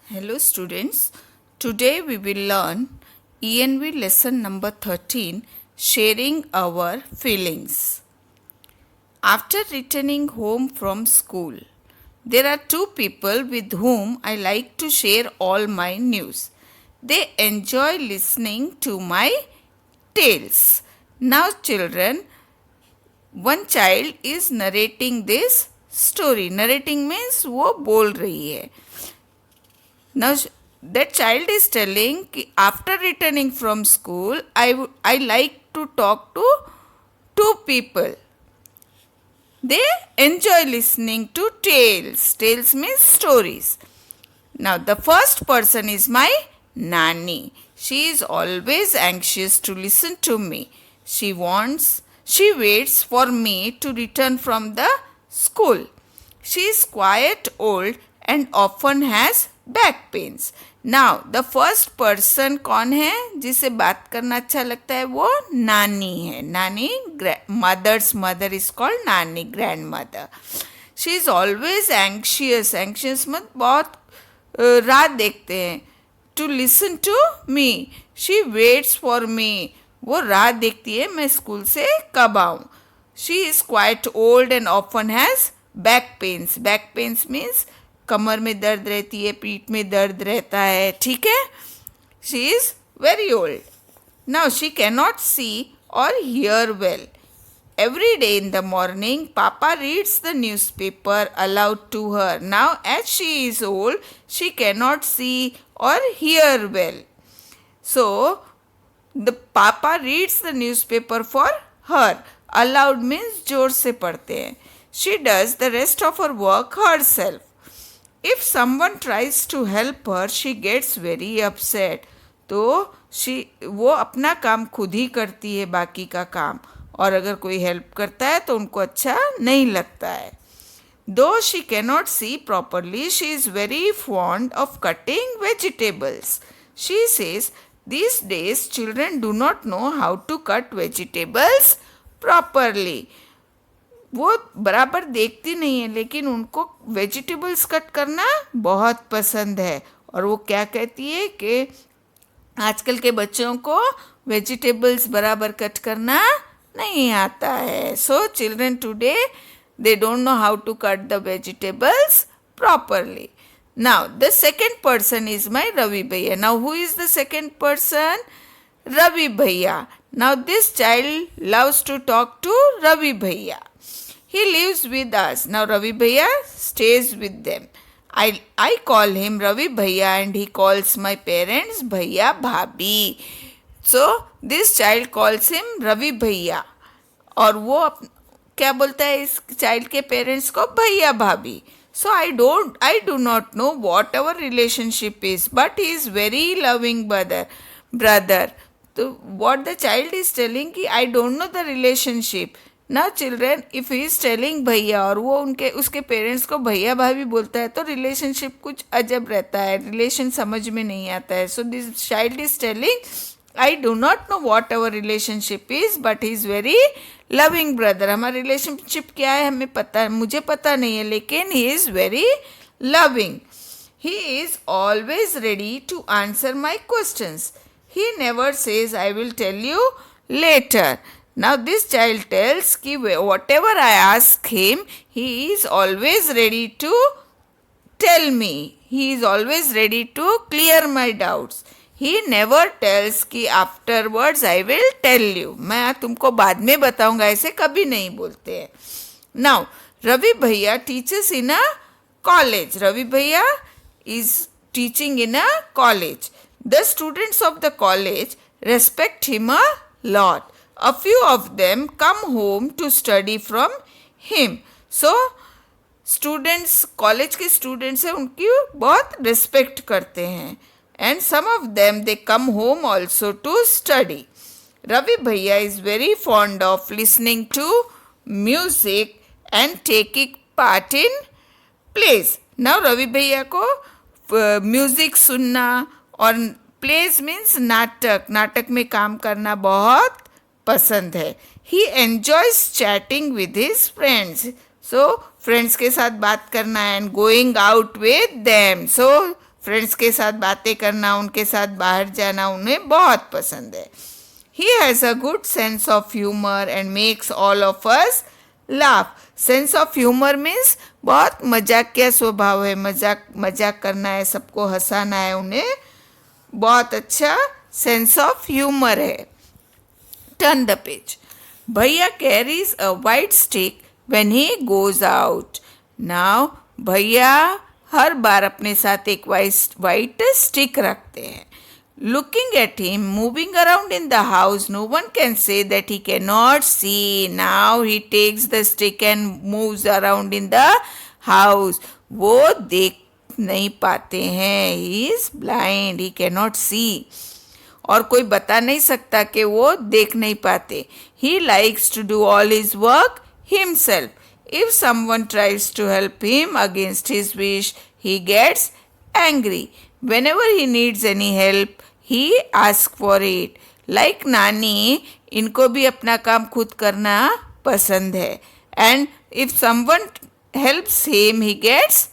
Hello students, today we will learn ENV lesson number 13, sharing our feelings. After returning home from school, there are two people with whom I like to share all my news. They enjoy listening to my tales. Now children, one child is narrating this story. Narrating means वो बोल रही है. Now that child is telling कि after returning from school, I like to talk to two people. They enjoy listening to tales. Tales means stories. Now the first person is my nanny. She is always anxious to listen to me. She waits for me to return from the school. She is quite old and often has back pains. Now the first person कौन है जिसे बात करना अच्छा लगता है? वो नानी है. नानी, mother's mother is called नानी, grandmother. She is always anxious. Anxious मत बहुत राह देखते हैं. To listen to me. She waits for me. वो राह देखती है मैं स्कूल से कब आऊँ. She is quite old and often has back pains. Back pains means कमर में दर्द रहती है, पीठ में दर्द रहता है. ठीक है. She is very old. Now she cannot see or hear well. Every day in the morning, Papa reads the newspaper aloud to her. Now as she is old, she cannot see or hear well. So the Papa reads the newspaper for her. Aloud means जोर से पढ़ते हैं. She does the rest of her work herself. If someone tries to help her, she gets very upset. तो वो अपना काम खुद ही करती है बाकी का काम, और अगर कोई हेल्प करता है तो उनको अच्छा नहीं लगता है. Though she cannot see properly, she is very fond of cutting vegetables. She says, these days children do not know how to cut vegetables properly. वो बराबर देखती नहीं है लेकिन उनको वेजिटेबल्स कट करना बहुत पसंद है. और वो क्या कहती है कि आजकल के बच्चों को वेजिटेबल्स बराबर कट करना नहीं आता है. So children today they don't know how to cut the vegetables properly. Now the second person is my Ravi Bhaiya. Now who is the second person? Ravi Bhaiya. Now this child loves to talk to Ravi Bhaiya. He lives with us. Now Ravi Bhaiya stays with them. I call him Ravi Bhaiya and he calls my parents Bhaiya Bhabhi. So this child calls him Ravi Bhaiya. और वो क्या बोलता है इस child के parents को? भैया भाभी. So I do not know what our relationship is, but he is very loving brother. So what the child is telling कि I don't know the relationship. Now children, if he is telling भैया और वो उसके parents को भैया भाभी बोलता है तो रिलेशनशिप कुछ अजब रहता है, रिलेशन समझ में नहीं आता है. So this child is telling I do not know what our relationship is, but he is very loving brother. हमारा रिलेशनशिप क्या है मुझे पता नहीं है, लेकिन he is very loving. He is always ready to answer my questions. He never says I will tell you later. Now this child tells कि whatever I ask him, he is always ready to tell me. He is always ready to clear my doubts. He never tells कि afterwards I will tell you. मैं तुमको बाद में बताऊंगा, ऐसे कभी नहीं बोलते हैं. Now Ravi Bhaiya teaches in a college. Ravi Bhaiya is teaching in a college. The students of the college respect him a lot. A few of them come home to study from him. So students, college के students हैं, उनकी बहुत respect करते हैं. And some of them they come home also to study. Ravi Bhaiya is very fond of listening to music and taking part in plays. Now Ravi Bhaiya को music सुनना और plays means नाटक में काम करना बहुत पसंद है. He enjoys chatting with his friends. So friends के साथ बात करना and going out with them. So friends के साथ बातें करना, उनके साथ बाहर जाना उन्हें बहुत पसंद है. He has a good sense of humor and makes all of us laugh. Sense of humor means बहुत मजाकिया स्वभाव है, मजाक करना है, सबको हंसाना है, उन्हें बहुत अच्छा सेंस ऑफ ह्यूमर है. Turn the page. Bhaiya carries a white stick when he goes out. Now भैया हर बार अपने साथ एक वाइट स्टिक रखते हैं. Looking at him moving around in the house, no one can say that he cannot see. Now he takes the stick and moves around in the house. वो देख नहीं पाते हैं. He is blind. He cannot see. और कोई बता नहीं सकता कि वो देख नहीं पाते. He likes to do all his work himself. If someone tries to help him against his wish, he gets angry. Whenever he needs any help, he asks for it. Like नानी, इनको भी अपना काम खुद करना पसंद है. And if someone helps him, he gets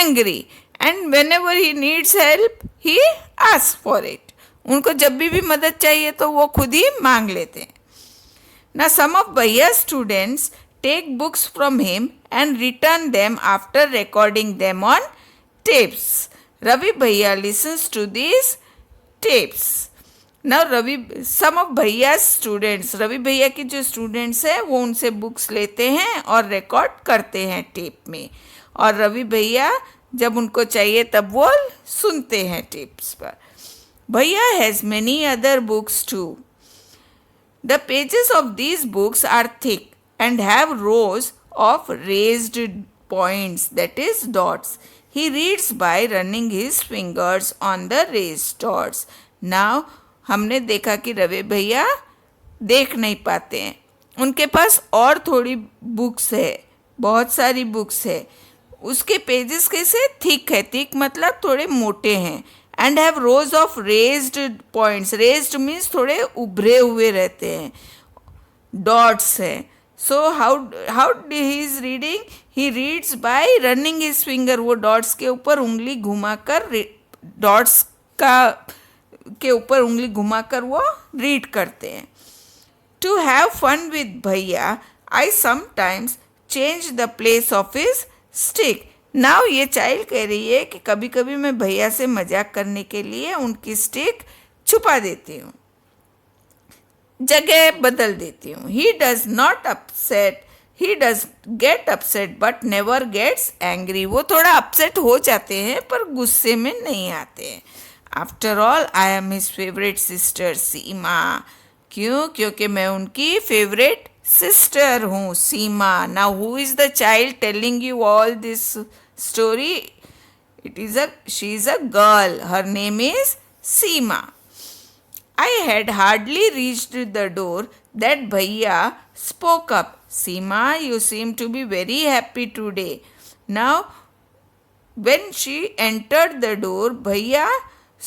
angry. And whenever he needs help, he asks for it. उनको जब भी मदद चाहिए तो वो खुद ही मांग लेते हैं. Now some of Bhaiya's students take books from him and return them after recording them on tapes. Ravi Bhaiya listens to these tapes. Now some of Bhaiya's students, Ravi Bhaiya के जो students हैं वो उनसे books लेते हैं और record करते हैं tape में. और रवि भैया जब उनको चाहिए तब वो सुनते हैं tapes पर. Bhaiya has many other books too. The pages of these books are thick and have rows of raised points, that is dots. He reads by running his fingers on the raised dots. Now हमने देखा कि रवि भैया देख नहीं पाते हैं. उनके पास और थोड़ी बुक्स है, बहुत सारी बुक्स है. उसके पेजेस कैसे थिक है, थिक मतलब थोड़े मोटे हैं. And have rows of raised points. Raised means थोड़े उभरे हुए रहते हैं. Dots है. So how he is reading? He reads by running his finger. वो dots के ऊपर उंगली घुमाकर dots के ऊपर उंगली घुमाकर वो read करते हैं. To have fun with भैया, I sometimes change the place of his stick. Now ये चाइल्ड कह रही है कि कभी कभी मैं भैया से मजाक करने के लिए उनकी स्टिक छुपा देती हूँ, जगह बदल देती हूँ. He does not upset, he does get upset but never gets angry. वो थोड़ा अपसेट हो जाते हैं पर गुस्से में नहीं आते हैं. After all I am his favourite sister Seema. क्यों? क्योंकि मैं उनकी फेवरेट सिस्टर हूँ, Seema. Now who is the child telling you all this story? She is a girl. Her name is Seema. I had hardly reached the door that Bhaiya spoke up. Seema, you seem to be very happy today. Now, when she entered the door, Bhaiya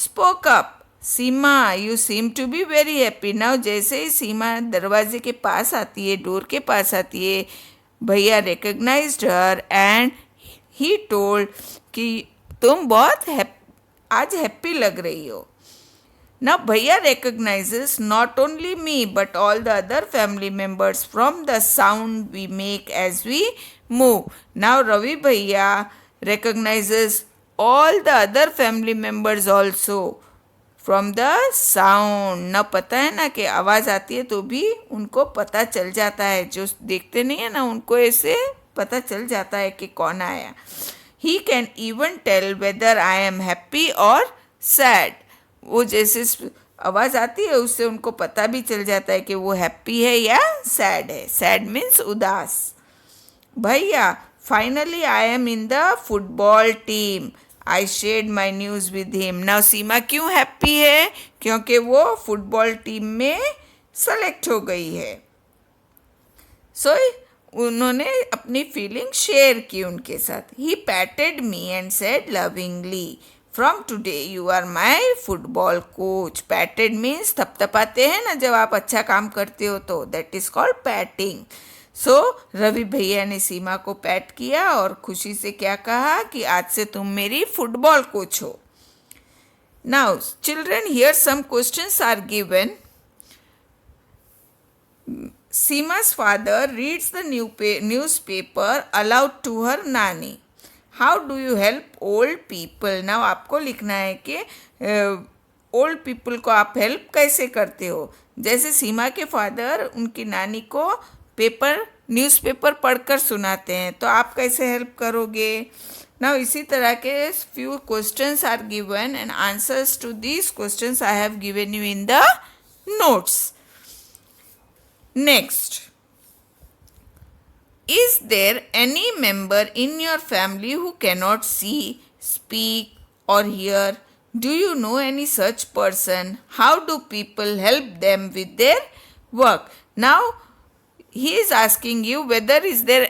spoke up. Seema, you seem to be very happy. Now, जैसे ही सीमा दरवाजे के पास आती है, door के पास आती है, भैया recognized her and he told कि तुम बहुत आज हैप्पी लग रही हो. Now भैया recognizes not only me but all the other family members from the sound we make as we move. Now Ravi भैया recognizes all the other family members also from the sound. ना पता है ना कि आवाज़ आती है तो भी उनको पता चल जाता है. जो देखते नहीं है ना उनको ऐसे पता चल जाता है कि कौन आया. He can even tell whether I am happy or sad. वो जैसे आवाज़ आती है उससे उनको पता भी चल जाता है कि वो हैप्पी है या सैड है. सैड मीन्स उदास. भैया, finally I am in the football team. I shared my news with him. Now Seema क्यों हैप्पी है? क्योंकि वो फुटबॉल टीम में सेलेक्ट हो गई है. सो उन्होंने अपनी फीलिंग शेयर की उनके साथ. He patted me and said lovingly, from today you are my football coach. Patted means थपथपाते हैं ना जब आप अच्छा काम करते हो तो, that is called patting. So Ravi भैया ने सीमा को पैट किया और खुशी से क्या कहा कि आज से तुम मेरी फुटबॉल कोच हो. Now, children, here some questions are given. Seema's father reads the newspaper aloud to her nanny. How do you help old people? Now आपको लिखना है कि ओल्ड पीपल को आप हेल्प कैसे करते हो. जैसे सीमा के फादर उनकी नानी को न्यूज़पेपर पढ़कर सुनाते हैं, तो आप कैसे हेल्प करोगे. नाउ इसी तरह के few questions are given and answers to these questions I have given you in the notes. Next, is there any member in your family who cannot see, speak, or hear? Do you know any such person? How do people help them with their work? Now, he is asking you whether is there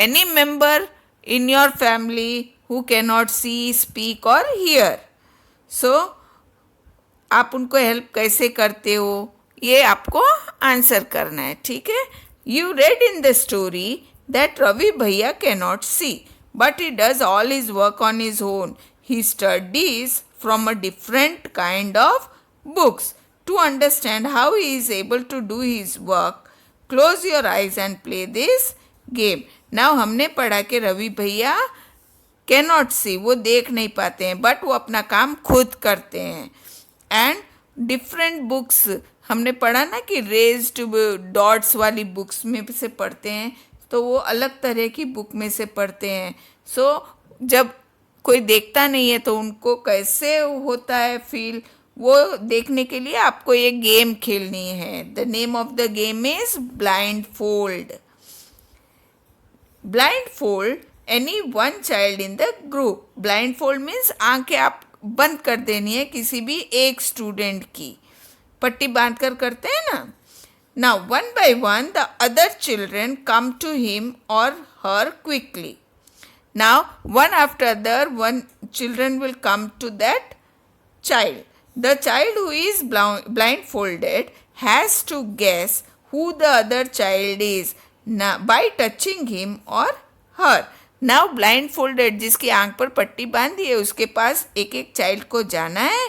any member in your family who cannot see, speak, or hear. So, आप उनको help कैसे करते हो, ये आपको answer करना है. ठीक है. You read in the story that Ravi भैया cannot see but he does all his work on his own. He studies from a different kind of books to understand how he is able to do his work. Close your eyes and play this game. Now हमने पढ़ा कि रवि भैया cannot सी, वो देख नहीं पाते हैं, but वो अपना काम खुद करते हैं. एंड डिफरेंट बुक्स हमने पढ़ा ना कि रेज्ड डॉट्स वाली बुक्स में से पढ़ते हैं, तो वो अलग तरह की बुक में से पढ़ते हैं. सो जब कोई देखता नहीं है तो उनको कैसे होता है फील, वो देखने के लिए आपको ये गेम खेलनी है. The name of the game is blind fold. Blind fold any one child in the group. Blind fold means आंखें आप बंद कर देनी है किसी भी एक स्टूडेंट की, पट्टी बांध कर करते हैं ना. Now one by one the other children come to him और her quickly. Now one after other one children will come to that child. The child who is blindfolded has to guess who the other child is by touching him or her. Now blind folded जिसकी आंख पर पट्टी बांधी है उसके पास एक एक child को जाना है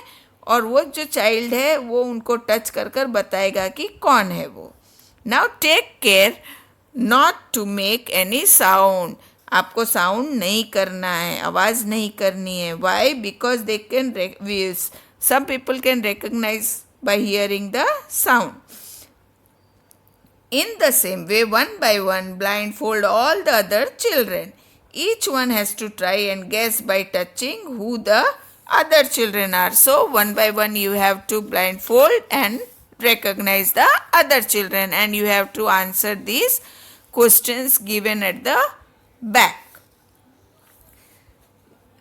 और वो जो चाइल्ड है वो उनको टच कर कर बताएगा कि कौन है वो. Now take care not to make any sound. आपको साउंड नहीं करना है, आवाज़ नहीं करनी है. Why? Because they can some people can recognize by hearing the sound. In the same way, one by one, blindfold all the other children. Each one has to try and guess by touching who the other children are. So, one by one, you have to blindfold and recognize the other children, and you have to answer these questions given at the back.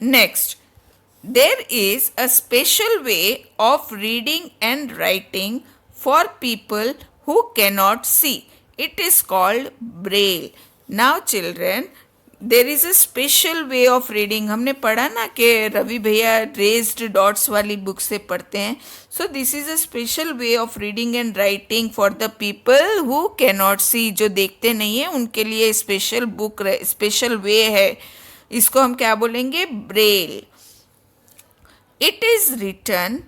Next, there is a special way of reading and writing for people who cannot see. It is called Braille. Now children, there is a special way of reading. हमने पढ़ा ना कि रवि भैया raised dots वाली book से पढ़ते हैं. So this is a special way of reading and writing for the people who cannot see. जो देखते नहीं हैं उनके लिए स्पेशल बुक, स्पेशल वे है. इसको हम क्या बोलेंगे? Braille. It is written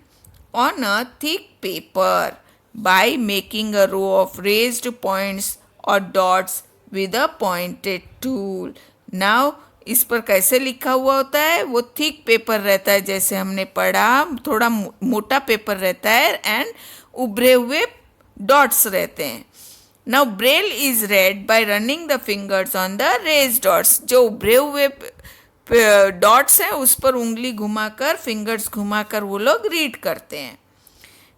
on a thick paper by making a row of raised points or dots with a pointed tool. Now, इस पर कैसे लिखा हुआ होता है? वो थिक पेपर रहता है, जैसे हमने पढ़ा, थोड़ा मोटा पेपर रहता है एंड उभरे हुए डॉट्स रहते हैं. Now Braille is read by running the fingers on the raised dots. जो उभरे हुए डॉट्स हैं उस पर उंगली घुमाकर, फिंगर्स घुमाकर वो लोग रीड करते हैं.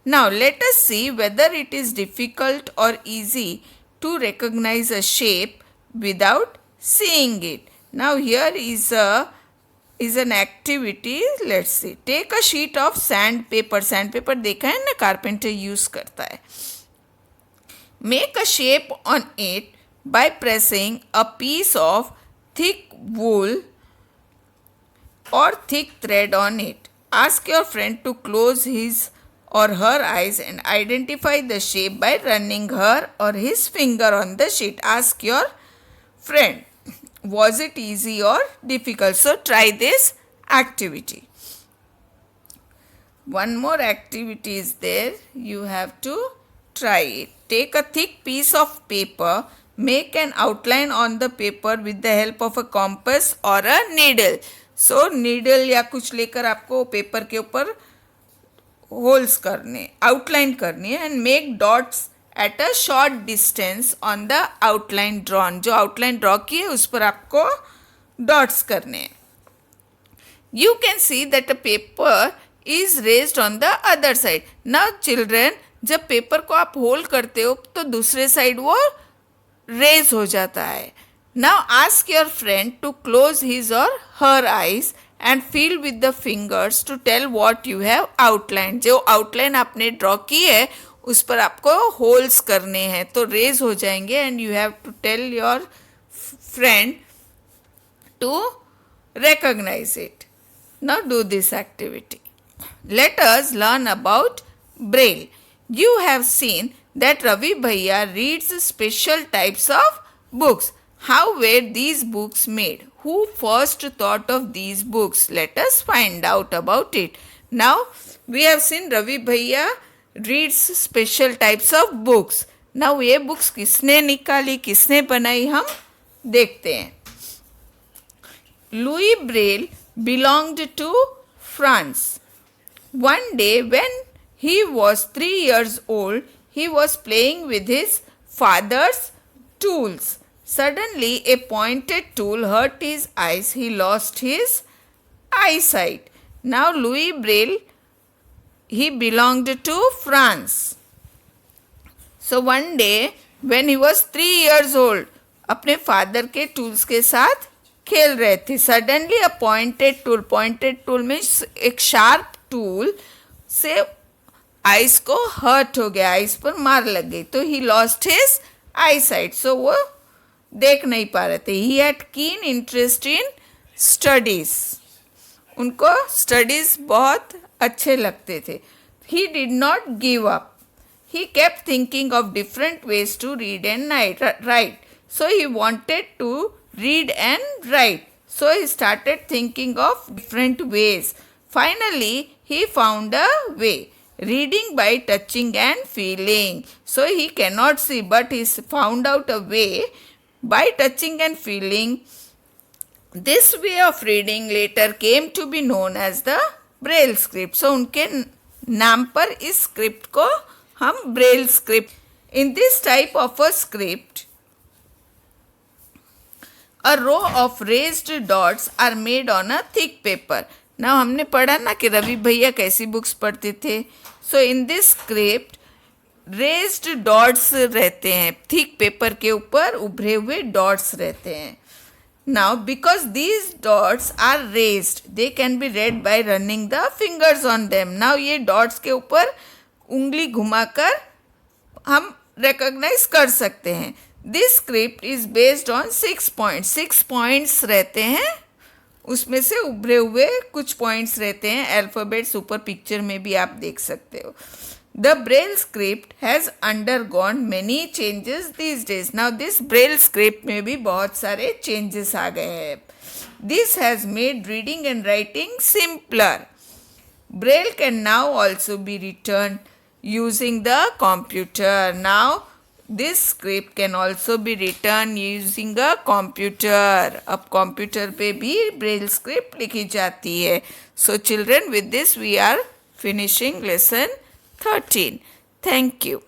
Now let us see whether it is difficult or easy to recognize a shape without seeing it. Now here is an activity. Let's see. Take a sheet of sandpaper. Sandpaper देखा है ना, carpenter use करता है. Make a shape on it by pressing a piece of thick wool or thick thread on it. Ask your friend to close his or her eyes and identify the shape by running her or his finger on the sheet. Ask your friend, was it easy or difficult? So try this activity. one more activity is there. You have to try it. Take a thick piece of paper. Make an outline on the paper with the help of a compass or a needle. So needle या कुछ लेकर आपको paper के ऊपर holes करने, outline करनी है, and make dots at a short distance on the outline drawn. जो आउटलाइन ड्रॉ की है उस पर आपको डॉट्स करने हैं. You can see that the paper is raised on the other side. Now children, जब पेपर को आप होल्ड करते हो तो दूसरे साइड वो रेज हो जाता है. Now ask your friend to close his or her eyes and feel with the fingers to tell what you have outlined. जो आउटलाइन आपने ड्रॉ की है उस पर आपको होल्स करने हैं तो रेज हो जाएंगे, and you have to tell your friend to recognize it. Now do this activity. Let us learn about Braille. You have seen that Ravi Bhaiya reads special types of books. How were these books made? Who first thought of these books? Let us find out about it. Now we have seen Ravi Bhaiya reads special types of books. Now ये books किसने निकाली, किसने बनाई, हम देखते हैं. Louis Braille belonged to France. One day when he was 3 years old, he was playing with his father's tools. Suddenly a pointed tool hurt his eyes. He lost his eyesight. Now Louis Braille, he belonged to France. So one day when he was 3 years old, अपने father के tools के साथ खेल रहे थे. Suddenly a pointed tool में एक sharp tool से आइस को हर्ट हो गया, आइस पर मार लग गई, तो he lost his eyesight. So वो देख नहीं पा रहे थे. He had keen interest in studies. उनको स्टडीज बहुत अच्छे लगते थे. He did not give up. He kept thinking of different ways to read and write. So he wanted to read and write. So he started thinking of different ways. Finally, he found a way. Reading by touching and feeling. So he cannot see, but he found out a way by touching and feeling. This way of reading later came to be known as the Braille Script. So उनके नाम पर इस script को हम Braille Script. In this type of a script, a row of raised dots are made on a thick paper. Now हमने पढ़ा ना कि रवि भैया कैसी बुक्स पढ़ते थे. So in this script raised dots रहते हैं, thick paper के ऊपर उभरे हुए dots रहते हैं. Now because these dots are raised, they can be read by running the fingers on them. Now ये dots के ऊपर उंगली घुमाकर हम recognize कर सकते हैं. This script is based on 6 points. 6 points रहते हैं, उसमें से उभरे हुए कुछ पॉइंट्स रहते हैं. अल्फ़ाबेट्स ऊपर पिक्चर में भी आप देख सकते हो. The Braille script has undergone many changes these days. Now this Braille script में भी बहुत सारे चेंजेस आ गए हैं. This has made reading and writing simpler. Braille can now also be return using the computer. Now this script can also be written using a computer. अब computer पे भी Braille script लिखी जाती है. So children, with this we are finishing lesson 13. Thank you.